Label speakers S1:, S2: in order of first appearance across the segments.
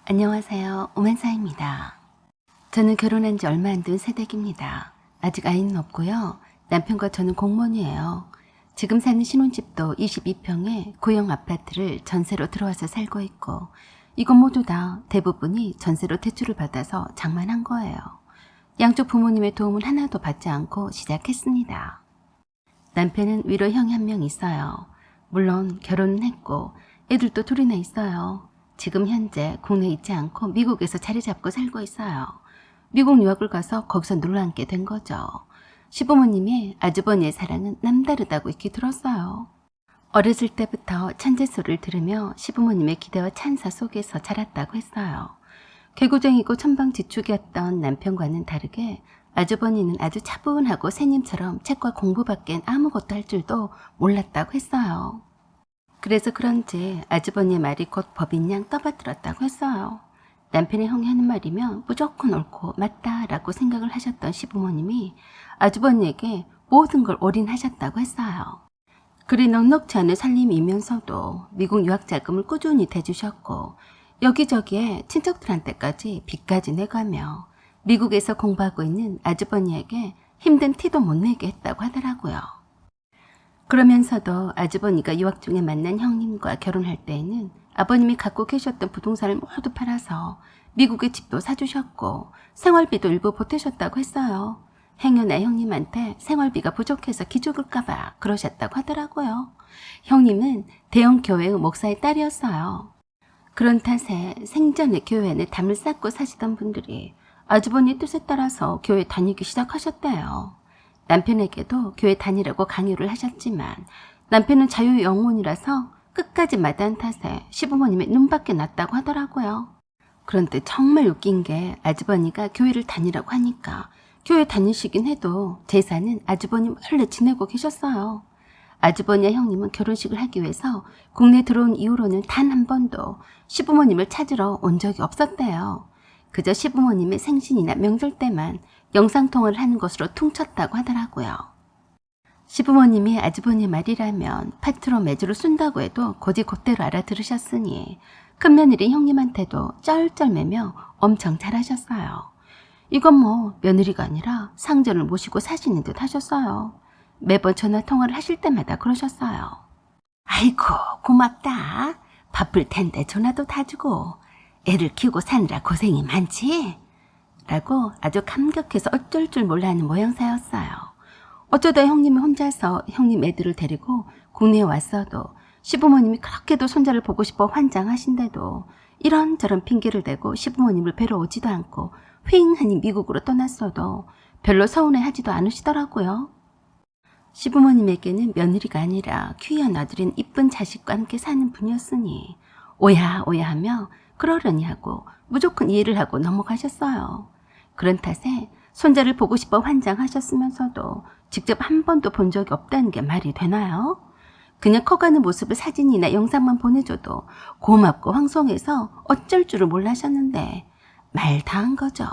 S1: 안녕하세요. 오만사입니다. 저는 결혼한 지 얼마 안 된 새댁입니다. 아직 아이는 없고요. 남편과 저는 공무원이에요. 지금 사는 신혼집도 22평의 고형 아파트를 전세로 들어와서 살고 있고, 이건 모두 다 대부분이 전세로 대출을 받아서 장만한 거예요. 양쪽 부모님의 도움은 하나도 받지 않고 시작했습니다. 남편은 위로 형이 한 명 있어요. 물론 결혼은 했고 애들도 둘이나 있어요. 지금 현재 국내에 있지 않고 미국에서 자리 잡고 살고 있어요. 미국 유학을 가서 거기서 눌러 앉게 된 거죠. 시부모님의 아주버니의 사랑은 남다르다고 익히 들었어요. 어렸을 때부터 천재 소리를 들으며 시부모님의 기대와 찬사 속에서 자랐다고 했어요. 개구쟁이고 천방지축이었던 남편과는 다르게 아주버니는 아주 차분하고 새님처럼 책과 공부밖엔 아무것도 할 줄도 몰랐다고 했어요. 그래서 그런지 아주버니의 말이 곧 법인 양 떠받들었다고 했어요. 남편의 형이 하는 말이면 무조건 옳고 맞다라고 생각을 하셨던 시부모님이 아주버니에게 모든 걸 올인하셨다고 했어요. 그리 넉넉지 않은 살림이면서도 미국 유학 자금을 꾸준히 대주셨고 여기저기에 친척들한테까지 빚까지 내가며 미국에서 공부하고 있는 아주버니에게 힘든 티도 못 내게 했다고 하더라고요. 그러면서도 아주버니가 유학 중에 만난 형님과 결혼할 때에는 아버님이 갖고 계셨던 부동산을 모두 팔아서 미국의 집도 사주셨고 생활비도 일부 보태셨다고 했어요. 행여나 형님한테 생활비가 부족해서 기죽을까봐 그러셨다고 하더라고요. 형님은 대형 교회의 목사의 딸이었어요. 그런 탓에 생전에 교회에 담을 쌓고 사시던 분들이 아주버니 뜻에 따라서 교회 다니기 시작하셨대요. 남편에게도 교회 다니라고 강요를 하셨지만 남편은 자유의 영혼이라서 끝까지 마다한 탓에 시부모님의 눈밖에 났다고 하더라고요. 그런데 정말 웃긴 게 아주버니가 교회를 다니라고 하니까 교회 다니시긴 해도 제사는 아주버니 몰래 지내고 계셨어요. 아주버니와 형님은 결혼식을 하기 위해서 국내 들어온 이후로는 단 한 번도 시부모님을 찾으러 온 적이 없었대요. 그저 시부모님의 생신이나 명절 때만 영상통화를 하는 것으로 퉁쳤다고 하더라고요. 시부모님이 아주버니 말이라면 파트로 매주를 쏜다고 해도 곧이곧대로 알아들으셨으니 큰며느리 형님한테도 쩔쩔매며 엄청 잘하셨어요. 이건 뭐 며느리가 아니라 상전을 모시고 사시는 듯 하셨어요. 매번 전화통화를 하실 때마다 그러셨어요. 아이고 고맙다. 바쁠 텐데 전화도 다 주고 애를 키우고 사느라 고생이 많지? 라고 아주 감격해서 어쩔 줄 몰라 하는 모양새였어요. 어쩌다 형님이 혼자서 형님 애들을 데리고 국내에 왔어도 시부모님이 그렇게도 손자를 보고 싶어 환장하신데도 이런저런 핑계를 대고 시부모님을 뵈러 오지도 않고 휑하니 미국으로 떠났어도 별로 서운해하지도 않으시더라고요. 시부모님에게는 며느리가 아니라 귀한 아들인 이쁜 자식과 함께 사는 분이었으니 오야 하며 그러려니 하고 무조건 이해를 하고 넘어가셨어요. 그런 탓에 손자를 보고 싶어 환장하셨으면서도 직접 한 번도 본 적이 없다는 게 말이 되나요? 그냥 커가는 모습을 사진이나 영상만 보내줘도 고맙고 황송해서 어쩔 줄을 몰라 하셨는데 말 다 한 거죠.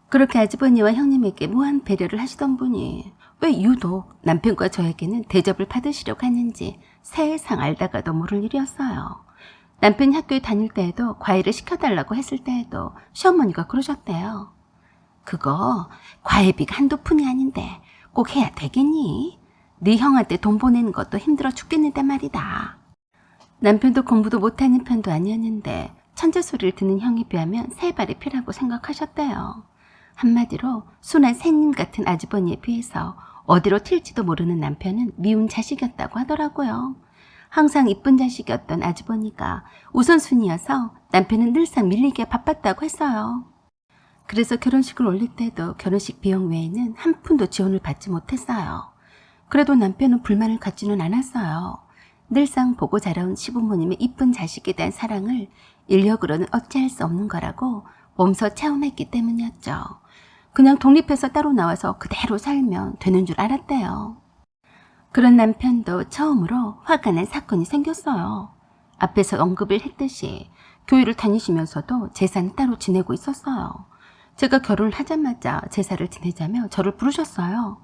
S1: 그렇게 아주버니와 형님에게 무한 배려를 하시던 분이 왜 유독 남편과 저에게는 대접을 받으시려고 하는지 세상 알다가도 모를 일이었어요. 남편이 학교에 다닐 때에도 과외를 시켜달라고 했을 때에도 시어머니가 그러셨대요. 그거 과외비가 한두 푼이 아닌데 꼭 해야 되겠니? 네 형한테 돈 보내는 것도 힘들어 죽겠는데 말이다. 남편도 공부도 못하는 편도 아니었는데 천재 소리를 듣는 형에 비하면 세 발의 피라고 생각하셨대요. 한마디로 순한 새님 같은 아주버니에 비해서 어디로 튈지도 모르는 남편은 미운 자식이었다고 하더라고요. 항상 이쁜 자식이었던 아주버니가 우선순위여서 남편은 늘상 밀리기에 바빴다고 했어요. 그래서 결혼식을 올릴 때도 결혼식 비용 외에는 한 푼도 지원을 받지 못했어요. 그래도 남편은 불만을 갖지는 않았어요. 늘상 보고 자라온 시부모님의 이쁜 자식에 대한 사랑을 인력으로는 어찌할 수 없는 거라고 몸소 체험했기 때문이었죠. 그냥 독립해서 따로 나와서 그대로 살면 되는 줄 알았대요. 그런 남편도 처음으로 화가 난 사건이 생겼어요. 앞에서 언급을 했듯이 교회를 다니시면서도 제사는 따로 지내고 있었어요. 제가 결혼을 하자마자 제사를 지내자며 저를 부르셨어요.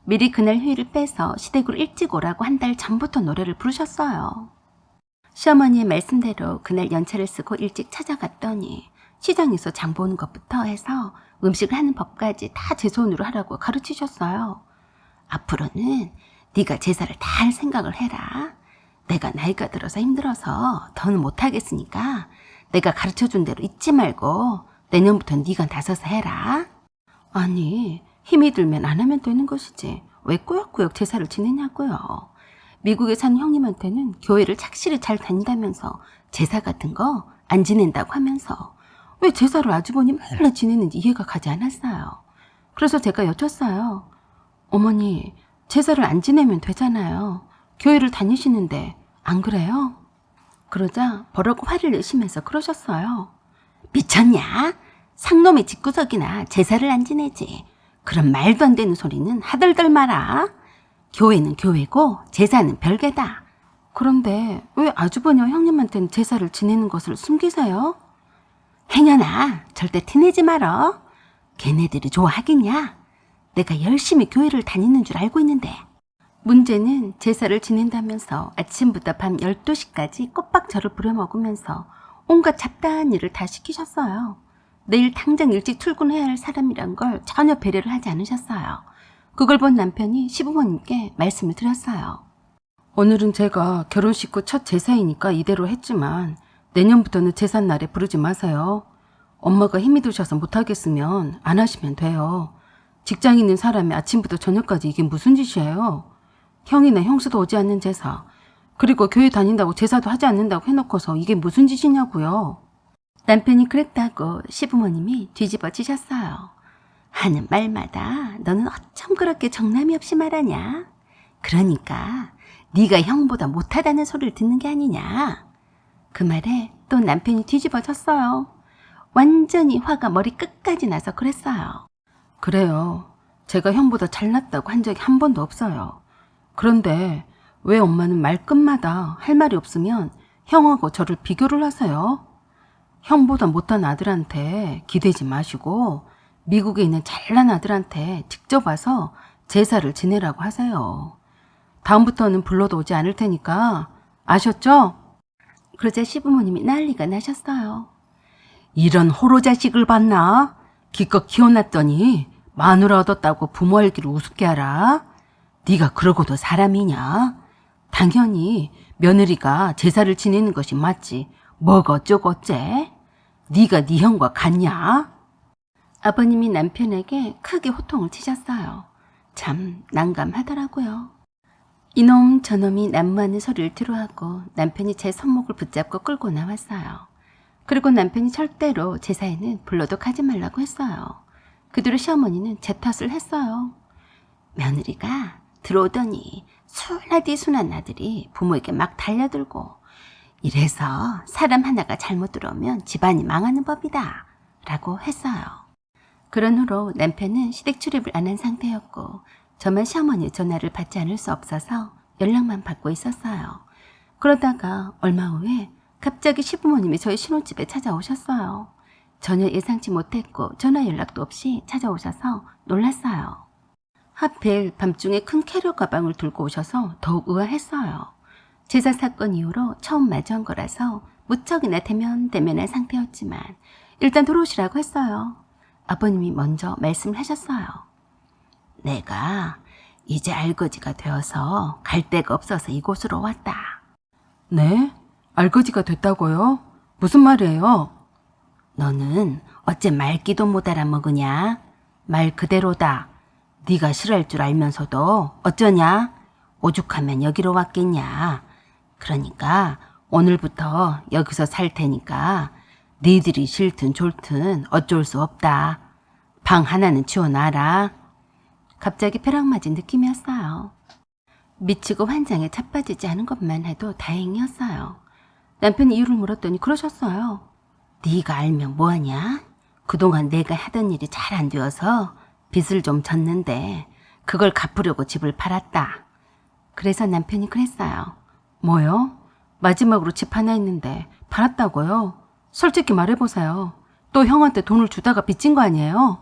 S1: 미리 그날 휴일을 빼서 시댁으로 일찍 오라고 한 달 전부터 노래를 부르셨어요. 시어머니의 말씀대로 그날 연차를 쓰고 일찍 찾아갔더니 시장에서 장 보는 것부터 해서 음식을 하는 법까지 다 제 손으로 하라고 가르치셨어요. 앞으로는 네가 제사를 다 할 생각을 해라. 내가 나이가 들어서 힘들어서 더는 못하겠으니까 내가 가르쳐준 대로 잊지 말고 내년부터는 네가 나서서 해라. 아니, 힘이 들면 안 하면 되는 것이지 왜 꾸역꾸역 제사를 지내냐고요. 미국에 사는 형님한테는 교회를 착실히 잘 다닌다면서 제사 같은 거 안 지낸다고 하면서 왜 제사를 아주버니 맨날 지내는지 이해가 가지 않았어요. 그래서 제가 여쭸어요. 어머니, 제사를 안 지내면 되잖아요. 교회를 다니시는데 안 그래요? 그러자 버럭 화를 내시면서 그러셨어요. 미쳤냐? 상놈의 집구석이나 제사를 안 지내지. 그런 말도 안 되는 소리는 하들들 마라. 교회는 교회고 제사는 별개다. 그런데 왜 아주버니와 형님한테는 제사를 지내는 것을 숨기세요? 행여나 절대 티내지 말어. 걔네들이 좋아하겠냐? 내가 열심히 교회를 다니는 줄 알고 있는데. 문제는 제사를 지낸다면서 아침부터 밤 12시까지 꼬박 저를 부려먹으면서 온갖 잡다한 일을 다 시키셨어요. 내일 당장 일찍 출근해야 할 사람이란 걸 전혀 배려를 하지 않으셨어요. 그걸 본 남편이 시부모님께 말씀을 드렸어요. 오늘은 제가 결혼식 후 첫 제사이니까 이대로 했지만 내년부터는 제삿날에 부르지 마세요. 엄마가 힘이 드셔서 못하겠으면 안 하시면 돼요. 직장 있는 사람이 아침부터 저녁까지 이게 무슨 짓이에요? 형이나 형수도 오지 않는 제사, 그리고 교회 다닌다고 제사도 하지 않는다고 해놓고서 이게 무슨 짓이냐고요. 남편이 그랬다고 시부모님이 뒤집어지셨어요. 하는 말마다 너는 어쩜 그렇게 정남이 없이 말하냐? 그러니까 네가 형보다 못하다는 소리를 듣는 게 아니냐? 그 말에 또 남편이 뒤집어졌어요. 완전히 화가 머리 끝까지 나서 그랬어요. 그래요. 제가 형보다 잘났다고 한 적이 한 번도 없어요. 그런데 왜 엄마는 말끝마다 할 말이 없으면 형하고 저를 비교를 하세요? 형보다 못한 아들한테 기대지 마시고 미국에 있는 잘난 아들한테 직접 와서 제사를 지내라고 하세요. 다음부터는 불러도 오지 않을 테니까 아셨죠? 그러자 시부모님이 난리가 나셨어요. 이런 호로 자식을 봤나? 기껏 키워놨더니 마누라 얻었다고 부모 알기를 우습게 알아? 네가 그러고도 사람이냐? 당연히 며느리가 제사를 지내는 것이 맞지. 뭐가 어쩌고 어째? 네가 네 형과 같냐? 아버님이 남편에게 크게 호통을 치셨어요. 참 난감하더라고요. 이놈 저놈이 난무하는 소리를 뒤로하고 남편이 제 손목을 붙잡고 끌고 나왔어요. 그리고 남편이 절대로 제사에는 불러도 가지 말라고 했어요. 그 뒤로 시어머니는 제 탓을 했어요. 며느리가 들어오더니 순하디 순한 아들이 부모에게 막 달려들고 이래서 사람 하나가 잘못 들어오면 집안이 망하는 법이다 라고 했어요. 그런 후로 남편은 시댁 출입을 안 한 상태였고 저만 시어머니의 전화를 받지 않을 수 없어서 연락만 받고 있었어요. 그러다가 얼마 후에 갑자기 시부모님이 저희 신혼집에 찾아오셨어요. 전혀 예상치 못했고 전화 연락도 없이 찾아오셔서 놀랐어요. 하필 밤중에 큰 캐리어 가방을 들고 오셔서 더욱 의아했어요. 제사 사건 이후로 처음 마주한 거라서 무척이나 대면대면한 상태였지만 일단 들어오시라고 했어요. 아버님이 먼저 말씀을 하셨어요. 내가 이제 알거지가 되어서 갈 데가 없어서 이곳으로 왔다. 네? 알거지가 됐다고요? 무슨 말이에요? 너는 어째 말귀도 못 알아먹으냐? 말 그대로다. 네가 싫어할 줄 알면서도 어쩌냐? 오죽하면 여기로 왔겠냐? 그러니까 오늘부터 여기서 살 테니까 니들이 싫든 좋든 어쩔 수 없다. 방 하나는 치워놔라. 갑자기 벼락 맞은 느낌이었어요. 미치고 환장에 자빠지지 않은 것만 해도 다행이었어요. 남편이 이유를 물었더니 그러셨어요. 네가 알면 뭐하냐? 그동안 내가 하던 일이 잘 안 되어서 빚을 좀 졌는데 그걸 갚으려고 집을 팔았다. 그래서 남편이 그랬어요. 뭐요? 마지막으로 집 하나 있는데 팔았다고요? 솔직히 말해보세요. 또 형한테 돈을 주다가 빚진 거 아니에요?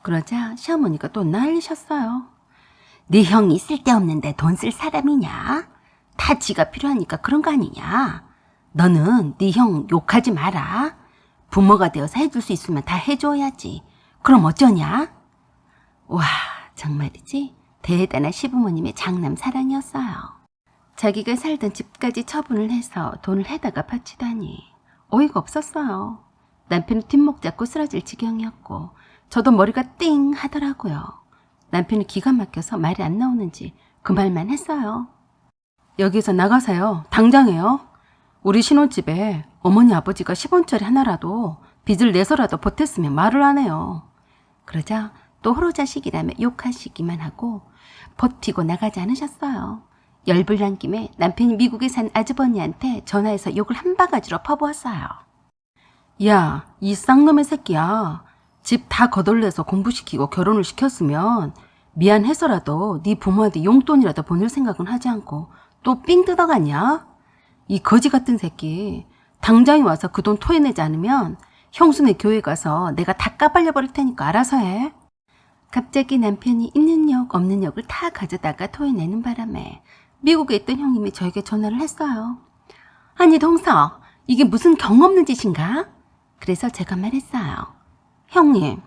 S1: 그러자 시어머니가 또 난리셨어요. 네 형이 쓸데없는데 돈 쓸 사람이냐? 다 지가 필요하니까 그런 거 아니냐? 너는 네 형 욕하지 마라. 부모가 되어서 해줄 수 있으면 다 해줘야지. 그럼 어쩌냐? 와, 정말이지 대단한 시부모님의 장남 사랑이었어요. 자기가 살던 집까지 처분을 해서 돈을 해다가 바치다니 어이가 없었어요. 남편은 뒷목 잡고 쓰러질 지경이었고 저도 머리가 띵 하더라고요. 남편이 기가 막혀서 말이 안 나오는지 그 말만 했어요. 여기서 나가세요. 당장해요. 우리 신혼집에 어머니 아버지가 10원짜리 하나라도 빚을 내서라도 보탰으면 말을 안 해요. 그러자 또 호로자식이라며 욕하시기만 하고 버티고 나가지 않으셨어요. 열불 난 김에 남편이 미국에 산 아주버니한테 전화해서 욕을 한 바가지로 퍼부었어요. 야, 이 쌍놈의 새끼야. 집 다 거덜내서 공부시키고 결혼을 시켰으면 미안해서라도 네 부모한테 용돈이라도 보낼 생각은 하지 않고 또 삥 뜯어갔냐? 이 거지 같은 새끼. 당장에 와서 그 돈 토해내지 않으면 형수네 교회 가서 내가 다 까발려버릴 테니까 알아서 해. 갑자기 남편이 있는 역 없는 역을 다 가져다가 토해내는 바람에 미국에 있던 형님이 저에게 전화를 했어요. 아니 동서, 이게 무슨 경 없는 짓인가? 그래서 제가 말했어요. 형님,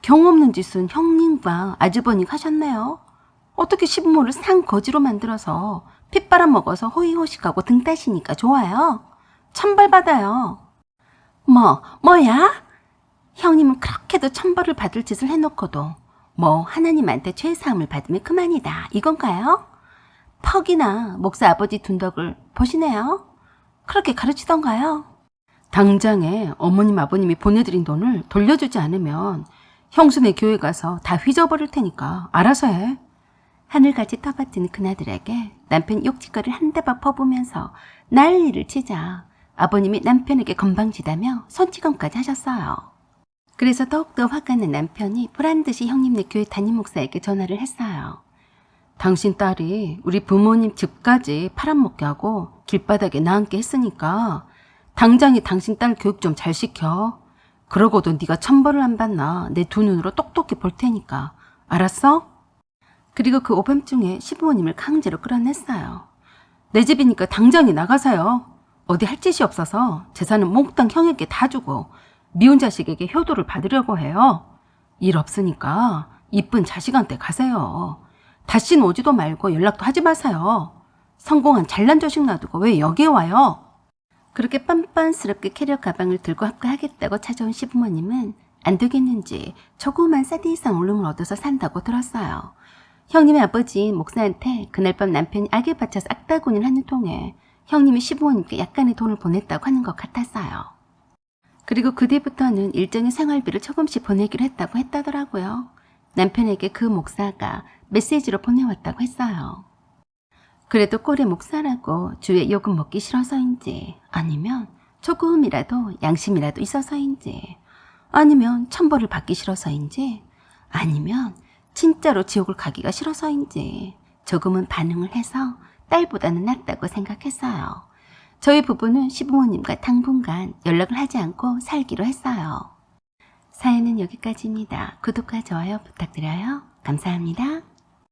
S1: 경 없는 짓은 형님과 아주버니가 하셨네요. 어떻게 시부모를 상 거지로 만들어서 핏바람 먹어서 호의호식하고 등 따시니까 좋아요. 천벌받아요. 뭐야? 형님은 그렇게도 천벌을 받을 짓을 해놓고도 뭐 하나님한테 죄사함을 받으면 그만이다 이건가요? 퍽이나 목사 아버지 둔덕을 보시네요. 그렇게 가르치던가요? 당장에 어머님 아버님이 보내드린 돈을 돌려주지 않으면 형수네 교회 가서 다 휘저버릴 테니까 알아서 해. 하늘같이 떠받드는 그나들에게 남편 욕짓거리를 한 대박 퍼부면서 난리를 치자 아버님이 남편에게 건방지다며 손찌검까지 하셨어요. 그래서 더욱더 화가 난 남편이 보란듯이 형님네 교회 담임 목사에게 전화를 했어요. 당신 딸이 우리 부모님 집까지 팔아먹게 하고 길바닥에 나앉게 했으니까 당장에 당신 딸 교육 좀 잘 시켜. 그러고도 네가 천벌을 안 받나 내 두 눈으로 똑똑히 볼 테니까 알았어? 그리고 그 오밤중에 시부모님을 강제로 끌어냈어요. 내 집이니까 당장에 나가세요. 어디 할 짓이 없어서 재산은 몽땅 형에게 다 주고 미운 자식에게 효도를 받으려고 해요. 일 없으니까 이쁜 자식한테 가세요. 다시는 오지도 말고 연락도 하지 마세요. 성공한 잘난 자식 놔두고 왜 여기에 와요? 그렇게 빤빤스럽게 캐리어 가방을 들고 합가하겠다고 찾아온 시부모님은 안 되겠는지 조그만 싸디상 울름을 얻어서 산다고 들었어요. 형님의 아버지 목사한테 그날 밤 남편이 악에 받쳐서 악다군을 하는 통에 형님이 시부모님께 약간의 돈을 보냈다고 하는 것 같았어요. 그리고 그 뒤부터는 일정의 생활비를 조금씩 보내기로 했다고 했다더라고요. 남편에게 그 목사가 메시지로 보내왔다고 했어요. 그래도 꼴의 목사라고 주위에 욕은 먹기 싫어서인지 아니면 조금이라도 양심이라도 있어서인지 아니면 천벌을 받기 싫어서인지 아니면 진짜로 지옥을 가기가 싫어서인지 조금은 반응을 해서 딸보다는 낫다고 생각했어요. 저희 부부는 시부모님과 당분간 연락을 하지 않고 살기로 했어요. 사연은 여기까지입니다. 구독과 좋아요 부탁드려요. 감사합니다.